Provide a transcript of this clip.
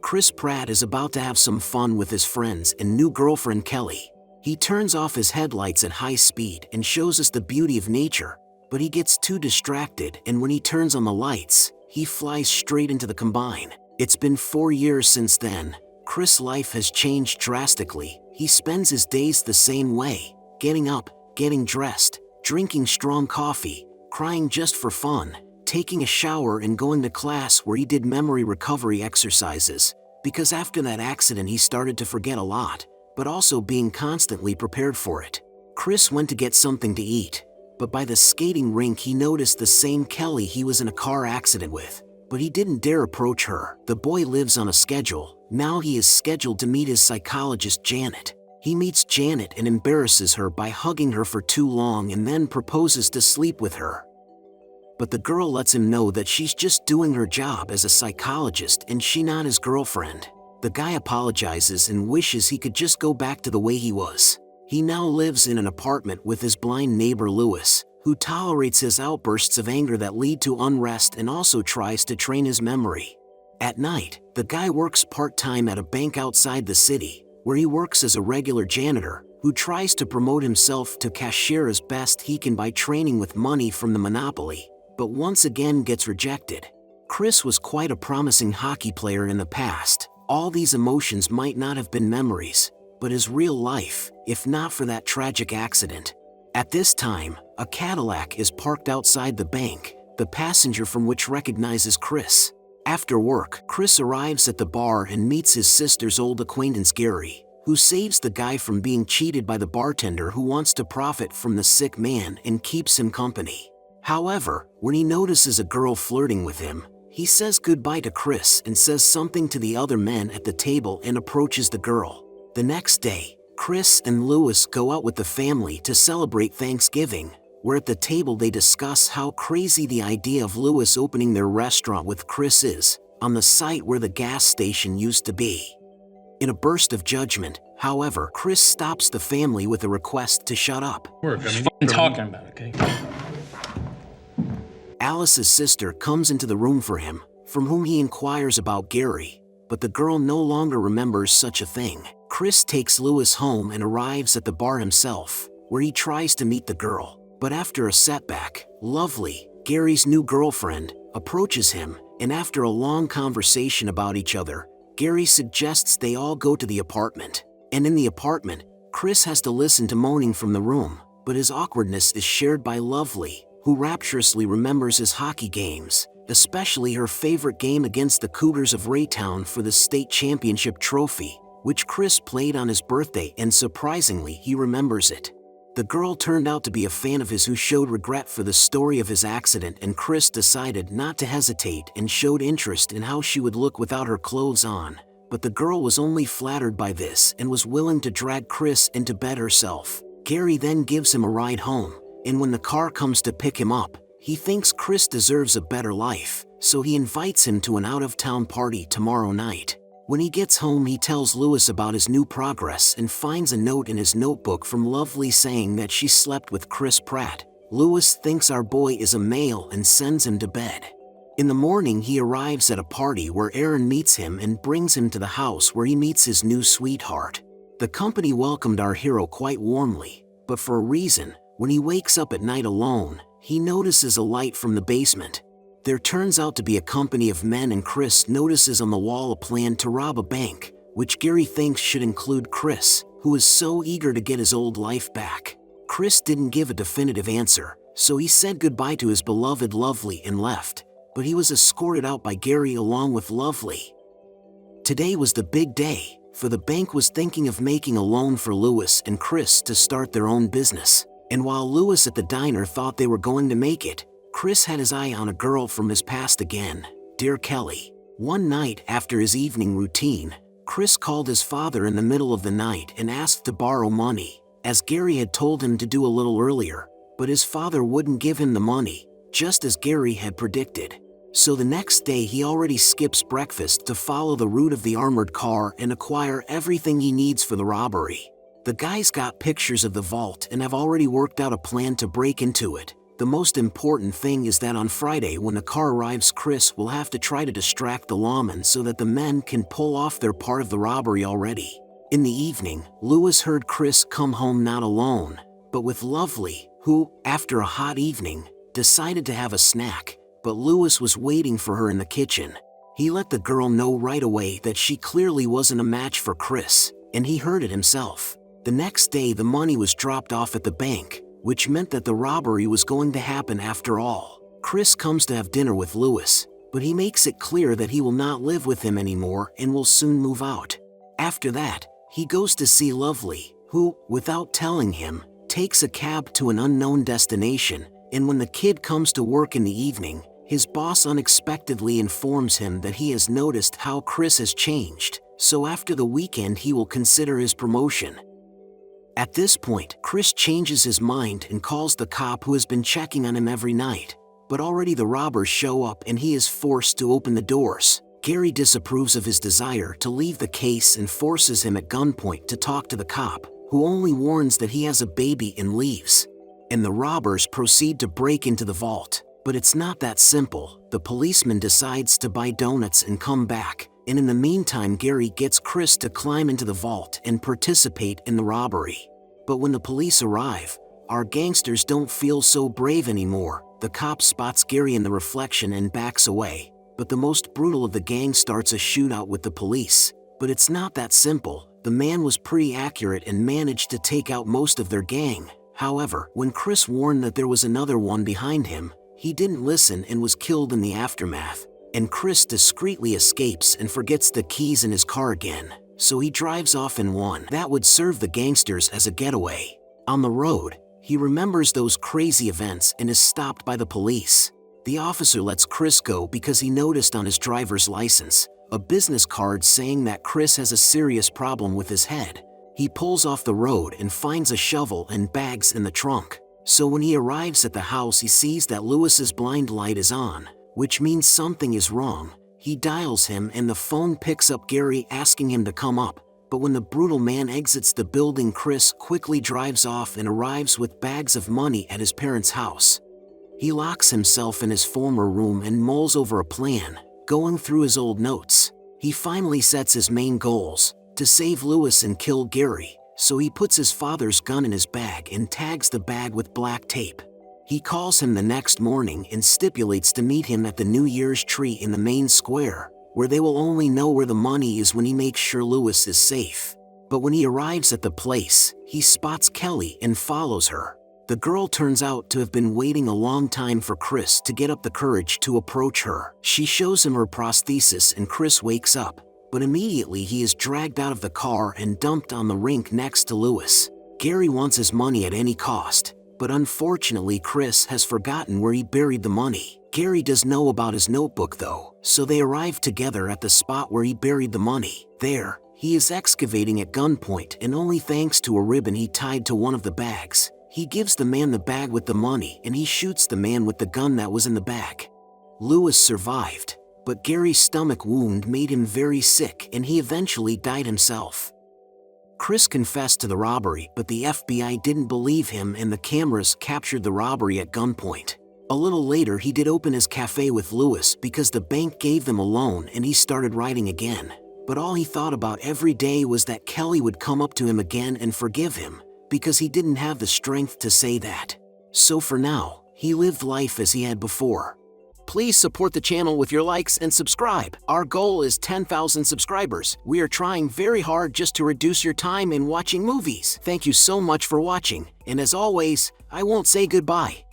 Chris Pratt is about to have some fun with his friends and new girlfriend Kelly. He turns off his headlights at high speed and shows us the beauty of nature, but he gets too distracted, and when he turns on the lights, he flies straight into the combine. It's been 4 years since then. Chris' life has changed drastically. He spends his days the same way, getting up, getting dressed, drinking strong coffee, crying just for fun, taking a shower and going to class where he did memory recovery exercises, because after that accident he started to forget a lot, but also being constantly prepared for it. Chris went to get something to eat, but by the skating rink he noticed the same Kelly he was in a car accident with, but he didn't dare approach her. The boy lives on a schedule. Now he is scheduled to meet his psychologist Janet. He meets Janet and embarrasses her by hugging her for too long and then proposes to sleep with her. But the girl lets him know that she's just doing her job as a psychologist and she not his girlfriend. The guy apologizes and wishes he could just go back to the way he was. He now lives in an apartment with his blind neighbor Lewis, who tolerates his outbursts of anger that lead to unrest and also tries to train his memory. At night, the guy works part-time at a bank outside the city, where he works as a regular janitor, who tries to promote himself to cashier as best he can by training with money from the monopoly, but once again gets rejected. Chris was quite a promising hockey player in the past. All these emotions might not have been memories, but his real life, if not for that tragic accident. At this time, a Cadillac is parked outside the bank, the passenger from which recognizes Chris. After work, Chris arrives at the bar and meets his sister's old acquaintance Gary, who saves the guy from being cheated by the bartender who wants to profit from the sick man and keeps him company. However, when he notices a girl flirting with him, he says goodbye to Chris and says something to the other men at the table and approaches the girl. The next day, Chris and Lewis go out with the family to celebrate Thanksgiving, where at the table they discuss how crazy the idea of Lewis opening their restaurant with Chris is, on the site where the gas station used to be. In a burst of judgment, however, Chris stops the family with a request to shut up. Talking about, okay? Alice's sister comes into the room for him, from whom he inquires about Gary, but the girl no longer remembers such a thing. Chris takes Lewis home and arrives at the bar himself, where he tries to meet the girl. But after a setback, Lovely, Gary's new girlfriend, approaches him, and after a long conversation about each other, Gary suggests they all go to the apartment. And in the apartment, Chris has to listen to moaning from the room, but his awkwardness is shared by Lovely, who rapturously remembers his hockey games, especially her favorite game against the Cougars of Raytown for the state championship trophy, which Chris played on his birthday, and surprisingly he remembers it. The girl turned out to be a fan of his who showed regret for the story of his accident, and Chris decided not to hesitate and showed interest in how she would look without her clothes on. But the girl was only flattered by this and was willing to drag Chris into bed herself. Gary then gives him a ride home, and when the car comes to pick him up, he thinks Chris deserves a better life, so he invites him to an out-of-town party tomorrow night. When he gets home, he tells Lewis about his new progress and finds a note in his notebook from Lovely saying that she slept with Chris Pratt. Lewis thinks our boy is a male and sends him to bed. In the morning, he arrives at a party where Aaron meets him and brings him to the house where he meets his new sweetheart. The company welcomed our hero quite warmly, but for a reason, when he wakes up at night alone, he notices a light from the basement. There turns out to be a company of men, and Chris notices on the wall a plan to rob a bank, which Gary thinks should include Chris, who is so eager to get his old life back. Chris didn't give a definitive answer, so he said goodbye to his beloved Lovely and left, but he was escorted out by Gary along with Lovely. Today was the big day, for the bank was thinking of making a loan for Lewis and Chris to start their own business. And while Lewis at the diner thought they were going to make it, Chris had his eye on a girl from his past again, dear Kelly. One night after his evening routine, Chris called his father in the middle of the night and asked to borrow money, as Gary had told him to do a little earlier, but his father wouldn't give him the money, just as Gary had predicted. So the next day he already skips breakfast to follow the route of the armored car and acquire everything he needs for the robbery. The guys got pictures of the vault and have already worked out a plan to break into it, The most important thing is that on Friday when the car arrives, Chris will have to try to distract the lawman so that the men can pull off their part of the robbery already. In the evening, Lewis heard Chris come home not alone, but with Lovely, who, after a hot evening, decided to have a snack, but Lewis was waiting for her in the kitchen. He let the girl know right away that she clearly wasn't a match for Chris, and he heard it himself. The next day the money was dropped off at the bank, which meant that the robbery was going to happen after all. Chris comes to have dinner with Lewis, but he makes it clear that he will not live with him anymore and will soon move out. After that, he goes to see Lovely, who, without telling him, takes a cab to an unknown destination, and when the kid comes to work in the evening, his boss unexpectedly informs him that he has noticed how Chris has changed, so after the weekend he will consider his promotion. At this point, Chris changes his mind and calls the cop who has been checking on him every night, but already the robbers show up and he is forced to open the doors. Gary disapproves of his desire to leave the case and forces him at gunpoint to talk to the cop, who only warns that he has a baby and leaves. And the robbers proceed to break into the vault. But it's not that simple. The policeman decides to buy donuts and come back, and in the meantime Gary gets Chris to climb into the vault and participate in the robbery. But when the police arrive, our gangsters don't feel so brave anymore. The cop spots Gary in the reflection and backs away, but the most brutal of the gang starts a shootout with the police. But it's not that simple. The man was pretty accurate and managed to take out most of their gang. However, when Chris warned that there was another one behind him, he didn't listen and was killed in the aftermath. And Chris discreetly escapes and forgets the keys in his car again, so he drives off in one that would serve the gangsters as a getaway. On the road, he remembers those crazy events and is stopped by the police. The officer lets Chris go because he noticed on his driver's license a business card saying that Chris has a serious problem with his head. He pulls off the road and finds a shovel and bags in the trunk. So when he arrives at the house, he sees that Lewis's blind light is on, which means something is wrong. He dials him and the phone picks up Gary asking him to come up, but when the brutal man exits the building, Chris quickly drives off and arrives with bags of money at his parents' house. He locks himself in his former room and mulls over a plan, going through his old notes. He finally sets his main goals: to save Lewis and kill Gary. So he puts his father's gun in his bag and tags the bag with black tape. He calls him the next morning and stipulates to meet him at the New Year's tree in the main square, where they will only know where the money is when he makes sure Lewis is safe. But when he arrives at the place, he spots Kelly and follows her. The girl turns out to have been waiting a long time for Chris to get up the courage to approach her. She shows him her prosthesis and Chris wakes up, but immediately he is dragged out of the car and dumped on the rink next to Lewis. Gary wants his money at any cost, but unfortunately Chris has forgotten where he buried the money. Gary does know about his notebook though, so they arrive together at the spot where he buried the money. There, he is excavating at gunpoint, and only thanks to a ribbon he tied to one of the bags, he gives the man the bag with the money and he shoots the man with the gun that was in the bag. Lewis survived, but Gary's stomach wound made him very sick and he eventually died himself. Chris confessed to the robbery, but the FBI didn't believe him and the cameras captured the robbery at gunpoint. A little later he did open his cafe with Lewis because the bank gave them a loan and he started writing again. But all he thought about every day was that Kelly would come up to him again and forgive him, because he didn't have the strength to say that. So for now, he lived life as he had before. Please support the channel with your likes and subscribe. Our goal is 10,000 subscribers. We are trying very hard just to reduce your time in watching movies. Thank you so much for watching, and as always, I won't say goodbye.